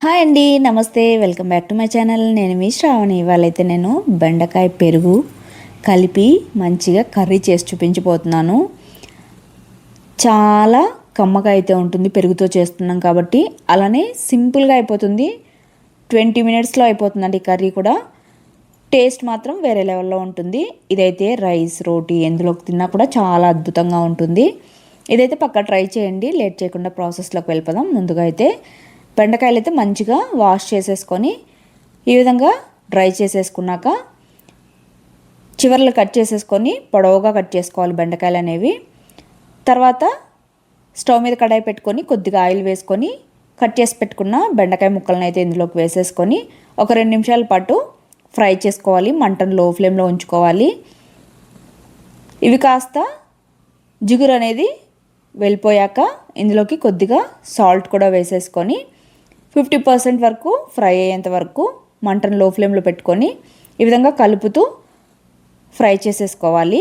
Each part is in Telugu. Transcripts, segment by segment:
హాయ్ అండి, నమస్తే. Welcome back to my channel. నేను మీ శ్రావణి. ఇవాళైతే నేను బెండకాయ పెరుగు కలిపి మంచిగా కర్రీ చేసి చూపించబోతున్నాను. చాలా కమ్మగా అయితే ఉంటుంది, పెరుగుతో చేస్తున్నాం కాబట్టి. అలానే సింపుల్గా అయిపోతుంది, 20 మినిట్స్లో అయిపోతుందండి. కర్రీ కూడా టేస్ట్ మాత్రం వేరే లెవెల్లో ఉంటుంది. ఇదైతే రైస్, రోటీ ఎందులోకి తిన్నా కూడా చాలా అద్భుతంగా ఉంటుంది. ఇదైతే పక్కా ట్రై చేయండి. లేట్ చేయకుండా ప్రాసెస్లోకి వెళ్ళిపోదాం. ముందుగా అయితే బెండకాయలు అయితే మంచిగా వాష్ చేసేసుకొని ఈ విధంగా డ్రై చేసేసుకున్నాక చివర్లు కట్ చేసేసుకొని పొడవుగా కట్ చేసుకోవాలి బెండకాయలు అనేవి. తర్వాత స్టవ్ మీద కడాయి పెట్టుకొని కొద్దిగా ఆయిల్ వేసుకొని కట్ చేసి పెట్టుకున్న బెండకాయ ముక్కలను అయితే ఇందులోకి వేసేసుకొని ఒక 2 నిమిషాల పాటు ఫ్రై చేసుకోవాలి. మంటను లో ఫ్లేమ్లో ఉంచుకోవాలి. ఇవి కాస్త జిగురు అనేది వెళ్ళిపోయాక ఇందులోకి కొద్దిగా సాల్ట్ కూడా వేసేసుకొని 50% వరకు ఫ్రై అయ్యేంత వరకు మంటను లో ఫ్లేమ్లో పెట్టుకొని ఈ విధంగా కలుపుతూ ఫ్రై చేసేసుకోవాలి.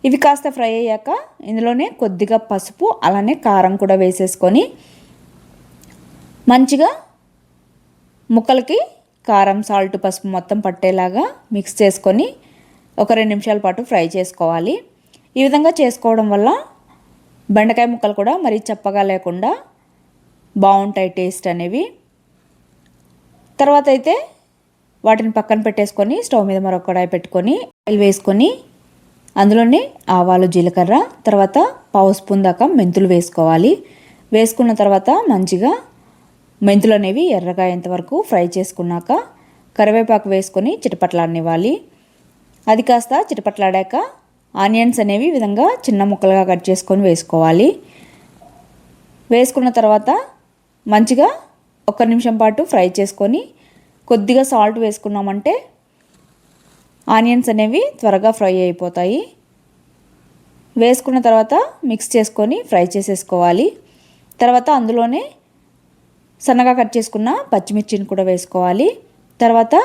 ఇవి కాస్త ఫ్రై అయ్యాక ఇందులోనే కొద్దిగా పసుపు అలానే కారం కూడా వేసేసుకొని మంచిగా ముక్కలకి కారం, సాల్ట్, పసుపు మొత్తం పట్టేలాగా మిక్స్ చేసుకొని ఒక 2 నిమిషాల పాటు ఫ్రై చేసుకోవాలి. ఈ విధంగా చేసుకోవడం వల్ల బెండకాయ ముక్కలు కూడా మరీ చప్పగా లేకుండా బాగుంటాయి టేస్ట్ అనేవి. తర్వాత అయితే వాటిని పక్కన పెట్టేసుకొని స్టవ్ మీద మరొక కడాయి పెట్టుకొని ఆయిల్ వేసుకొని అందులోనే ఆవాలు, జీలకర్ర, తర్వాత పావు స్పూన్ దాకా మెంతులు వేసుకోవాలి. వేసుకున్న తర్వాత మంచిగా మెంతులు అనేవి ఎర్రగా అయ్యేంతవరకు ఫ్రై చేసుకున్నాక కరివేపాకు వేసుకొని చిటపట్లాడనివ్వాలి. అది కాస్త చిటపట్లాడాక ఆనియన్స్ అనేవి ఈ విధంగా చిన్న ముక్కలుగా కట్ చేసుకొని వేసుకోవాలి. వేసుకున్న తర్వాత మంచిగా 1 నిమిషం పాటు ఫ్రై చేసుకొని కొద్దిగా సాల్ట్ వేసుకున్నామంటే ఆనియన్స్ అనేవి త్వరగా ఫ్రై అయిపోతాయి. వేసుకున్న తర్వాత మిక్స్ చేసుకొని ఫ్రై చేసేసుకోవాలి. తర్వాత అందులోనే సన్నగా కట్ చేసుకున్న పచ్చిమిర్చిని కూడా వేసుకోవాలి. తర్వాత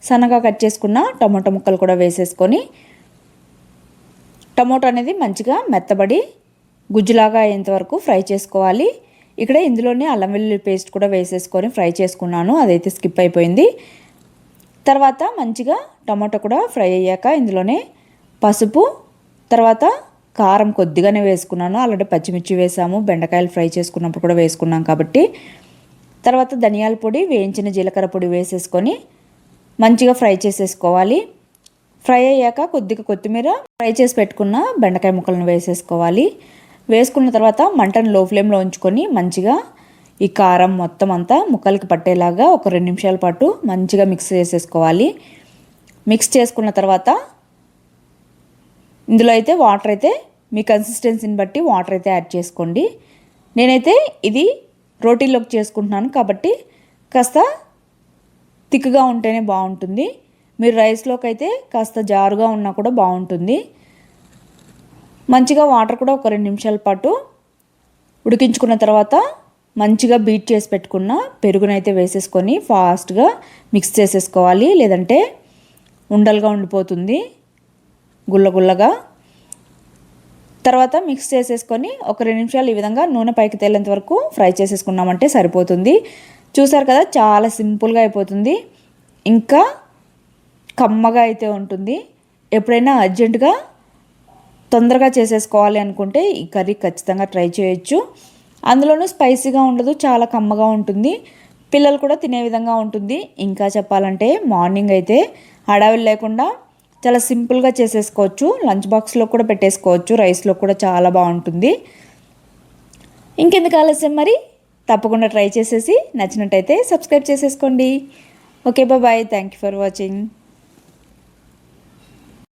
సన్నగా కట్ చేసుకున్న టమాటో ముక్కలు కూడా వేసేసుకొని టమాటో అనేది మంచిగా మెత్తబడి గుజ్జులాగా అయ్యేంతవరకు ఫ్రై చేసుకోవాలి. ఇక్కడ ఇందులోనే అల్లం వెల్లుల్లి పేస్ట్ కూడా వేసేసుకొని ఫ్రై చేసుకున్నాను, అదైతే స్కిప్ అయిపోయింది. తర్వాత మంచిగా టమాటో కూడా ఫ్రై అయ్యాక ఇందులోనే పసుపు, తర్వాత కారం కొద్దిగానే వేసుకున్నాను. ఆల్రెడీ పచ్చిమిర్చి వేసాము, బెండకాయలు ఫ్రై చేసుకున్నప్పుడు కూడా వేసుకున్నాం కాబట్టి. తర్వాత ధనియాల పొడి, వేయించిన జీలకర్ర పొడి వేసేసుకొని మంచిగా ఫ్రై చేసేసుకోవాలి. ఫ్రై అయ్యాక కొద్దిగా కొత్తిమీర, ఫ్రై చేసి పెట్టుకున్న బెండకాయ ముక్కలను వేసేసుకోవాలి. వేసుకున్న తర్వాత మంటను లో ఫ్లేమ్లో ఉంచుకొని మంచిగా ఈ కారం మొత్తం అంతా ముక్కలకి పట్టేలాగా ఒక 2 నిమిషాల పాటు మంచిగా మిక్స్ చేసేసుకోవాలి. మిక్స్ చేసుకున్న తర్వాత ఇందులో అయితే వాటర్ అయితే మీ కన్సిస్టెన్సీని బట్టి వాటర్ అయితే యాడ్ చేసుకోండి. నేనైతే ఇది రోటీలోకి చేసుకుంటున్నాను కాబట్టి కాస్త థిక్గా ఉంటేనే బాగుంటుంది. మీరు రైస్లోకి అయితే కాస్త జారుగా ఉన్నా కూడా బాగుంటుంది. మంచిగా వాటర్ కూడా ఒక 2 నిమిషాల పాటు ఉడికించుకున్న తర్వాత మంచిగా బీట్ చేసి పెట్టుకున్న పెరుగునైతే వేసేసుకొని ఫాస్ట్గా మిక్స్ చేసేసుకోవాలి, లేదంటే ఉండలుగా ఉండిపోతుంది గుల్లగుల్లగా. తర్వాత మిక్స్ చేసేసుకొని ఒక 2 నిమిషాలు ఈ విధంగా నూనె పైకి తేలేంత వరకు ఫ్రై చేసేసుకున్నామంటే సరిపోతుంది. చూసారు కదా, చాలా సింపుల్గా అయిపోతుంది, ఇంకా కమ్మగా అయితే ఉంటుంది. ఎప్పుడైనా అర్జెంటుగా తొందరగా చేసేసుకోవాలి అనుకుంటే ఈ కర్రీ ఖచ్చితంగా ట్రై చేయొచ్చు. అందులోనూ స్పైసీగా ఉండదు, చాలా కమ్మగా ఉంటుంది, పిల్లలు కూడా తినే విధంగా ఉంటుంది. ఇంకా చెప్పాలంటే మార్నింగ్ అయితే హడావిడి లేకుండా చాలా సింపుల్గా చేసేసుకోవచ్చు. లంచ్ బాక్స్లో కూడా పెట్టేసుకోవచ్చు, రైస్లో కూడా చాలా బాగుంటుంది. ఇంకెందుకు ఆలస్యం, మరి తప్పకుండా ట్రై చేసేసి నచ్చినట్టయితే సబ్స్క్రైబ్ చేసేసుకోండి. Okay, bye. Thank you for watching.